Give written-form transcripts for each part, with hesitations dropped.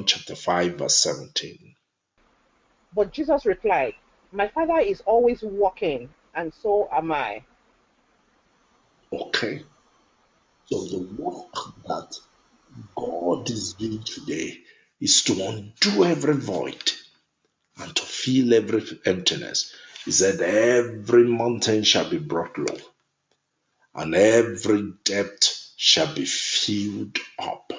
John chapter 5, verse 17. But Jesus replied, "My Father is always working, and so am I." Okay. So the work that God is doing today is to undo every void and to fill every emptiness. He said, every mountain shall be brought low, and every depth shall be filled up.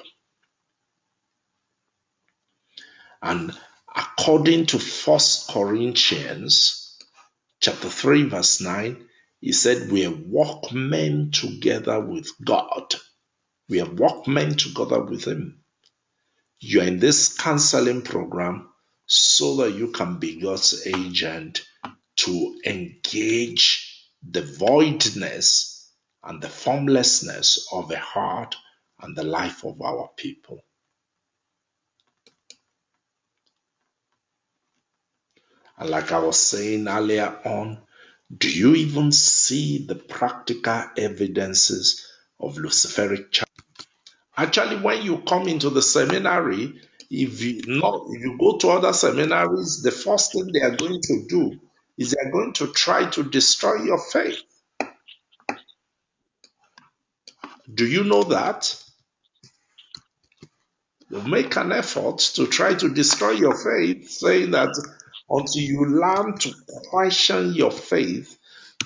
And according to 1 Corinthians chapter 3, verse 9, he said, we are workmen together with God. We are workmen together with Him. You are in this counseling program so that you can be God's agent to engage the voidness and the formlessness of the heart and the life of our people. And like I was saying earlier on, do you even see the practical evidences of Luciferic charge? Actually, when you come into the seminary, if you go to other seminaries, the first thing they are going to do is they are going to try to destroy your faith. Do you know that? They'll make an effort to try to destroy your faith, saying that until you learn to question your faith,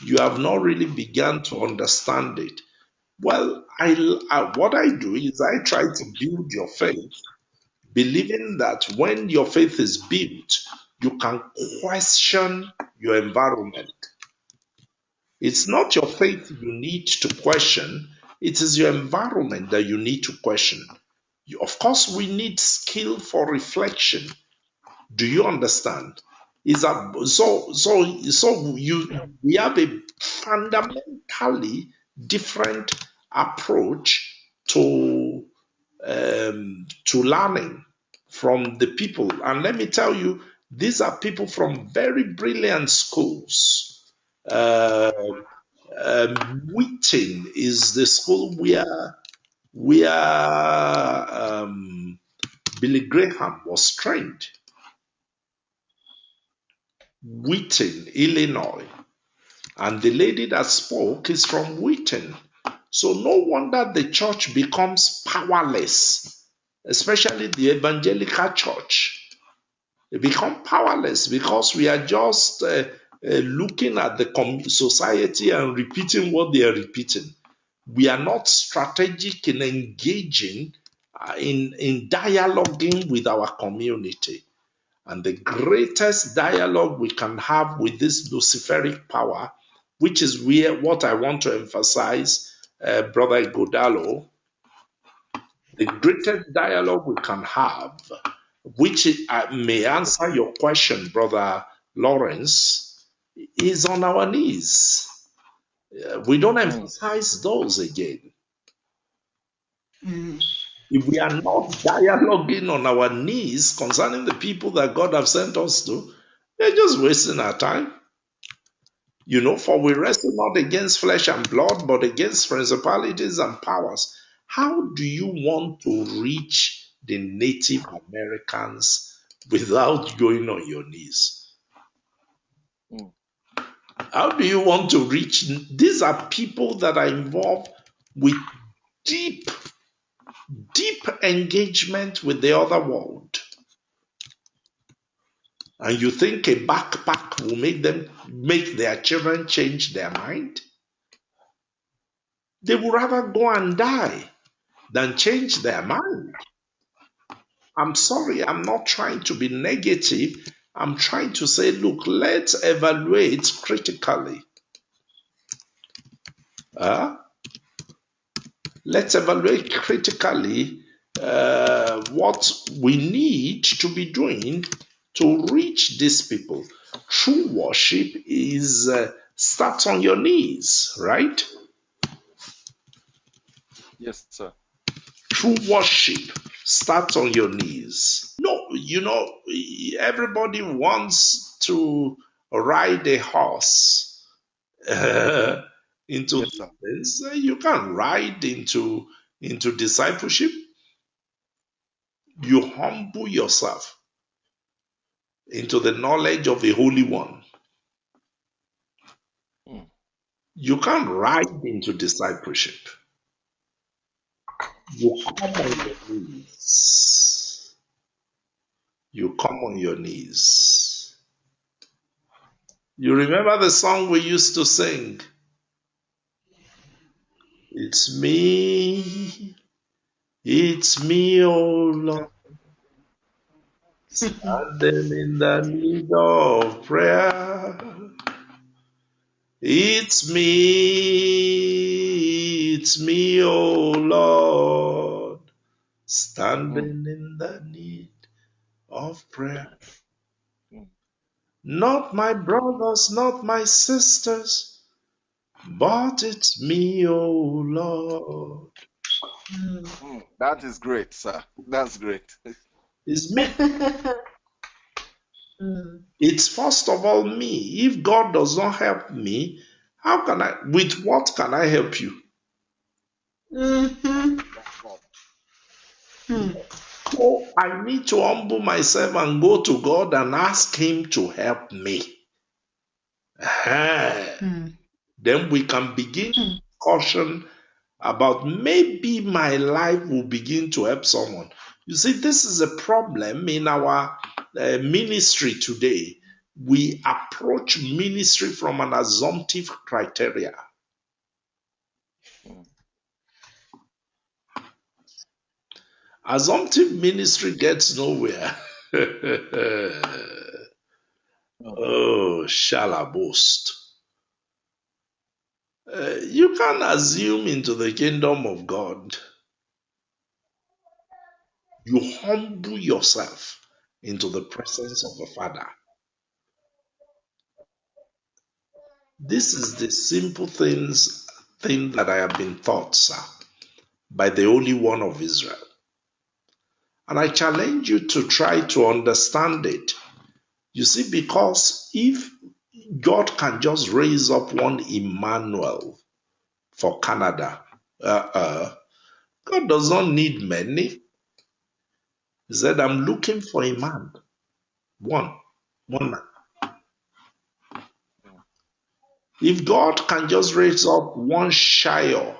you have not really begun to understand it. Well, what I do is I try to build your faith, believing that when your faith is built, you can question your environment. It's not your faith you need to question, it is your environment that you need to question. Of course, we need skill for reflection. Do you understand? Is that we have a fundamentally different approach to learning from the people. And let me tell you, these are people from very brilliant schools. Uh, Wheaton is the school where Billy Graham was trained. Wheaton, Illinois. And the lady that spoke is from Wheaton. So no wonder the church becomes powerless, especially the evangelical church. They become powerless because we are just looking at the society and repeating what they are repeating. We are not strategic in engaging, in dialoguing with our community. And the greatest dialogue we can have with this Luciferic power, which is what I want to emphasize, Brother Godalo, the greatest dialogue we can have, which may answer your question, Brother Lawrence, is on our knees. We don't emphasize those again. If we are not dialoguing on our knees concerning the people that God has sent us to, we're just wasting our time. For we wrestle not against flesh and blood, but against principalities and powers. How do you want to reach the Native Americans without going on your knees? How do you want to reach? These are people that are involved with deep engagement with the other world. And you think a backpack will make their children change their mind? They would rather go and die than change their mind. I'm sorry, I'm not trying to be negative. I'm trying to say, look, let's evaluate critically. Let's evaluate critically what we need to be doing to reach these people. True worship is start on your knees, right? Yes, sir. True worship starts on your knees. No, everybody wants to ride a horse into this. You can't ride into discipleship. You humble yourself into the knowledge of the Holy One. Mm. You can't ride into discipleship. You come on your knees. You come on your knees. You remember the song we used to sing? It's me, oh Lord, standing in the need of prayer. It's me, oh Lord, standing in the need of prayer. Mm. Not my brothers, not my sisters, but it's me, oh Lord. That is great, sir. That's great. It's me. It's first of all me. If God does not help me, with what can I help you? So I need to humble myself and go to God and ask Him to help me. Then we can begin discussion about maybe my life will begin to help someone. You see, this is a problem in our ministry today. We approach ministry from an assumptive criteria. Assumptive ministry gets nowhere. Oh, shall I boast? You can assume into the kingdom of God. You humble yourself into the presence of the Father. This is the simple thing that I have been taught, sir, by the Holy One of Israel. And I challenge you to try to understand it. You see, because if God can just raise up one Emmanuel for Canada, God does not need many. He said, I'm looking for a man. One man. If God can just raise up one Shire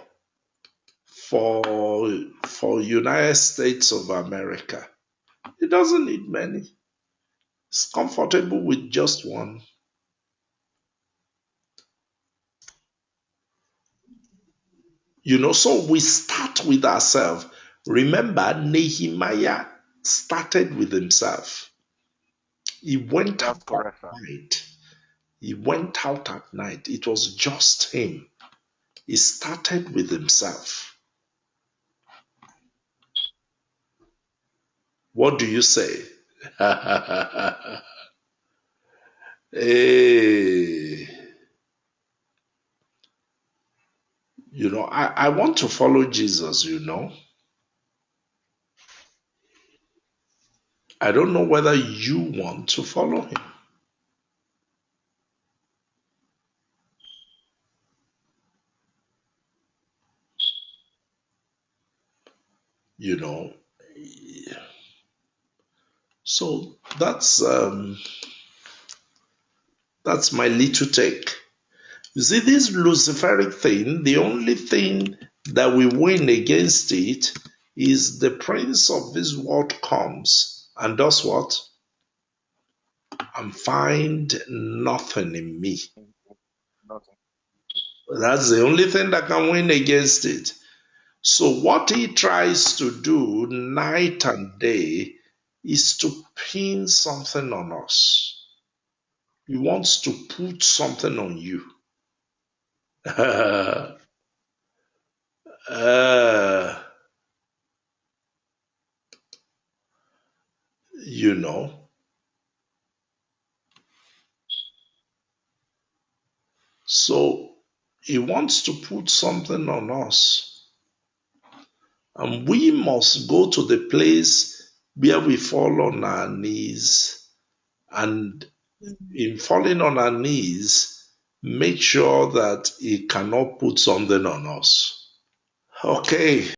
for United States of America, He doesn't need many. He's comfortable with just one. So we start with ourselves. Remember, Nehemiah started with himself. He went out at night. He went out at night. It was just him. He started with himself. What do you say? Hey. I want to follow Jesus, I don't know whether you want to follow him. So that's my little take. You see, this Luciferic thing, the only thing that we win against it is the prince of this world comes and does what? And find nothing in me. Nothing. That's the only thing that can win against it. So what he tries to do night and day is to pin something on us. He wants to put something on you. You know. So he wants to put something on us. And we must go to the place where we fall on our knees. And in falling on our knees, make sure that he cannot put something on us. Okay.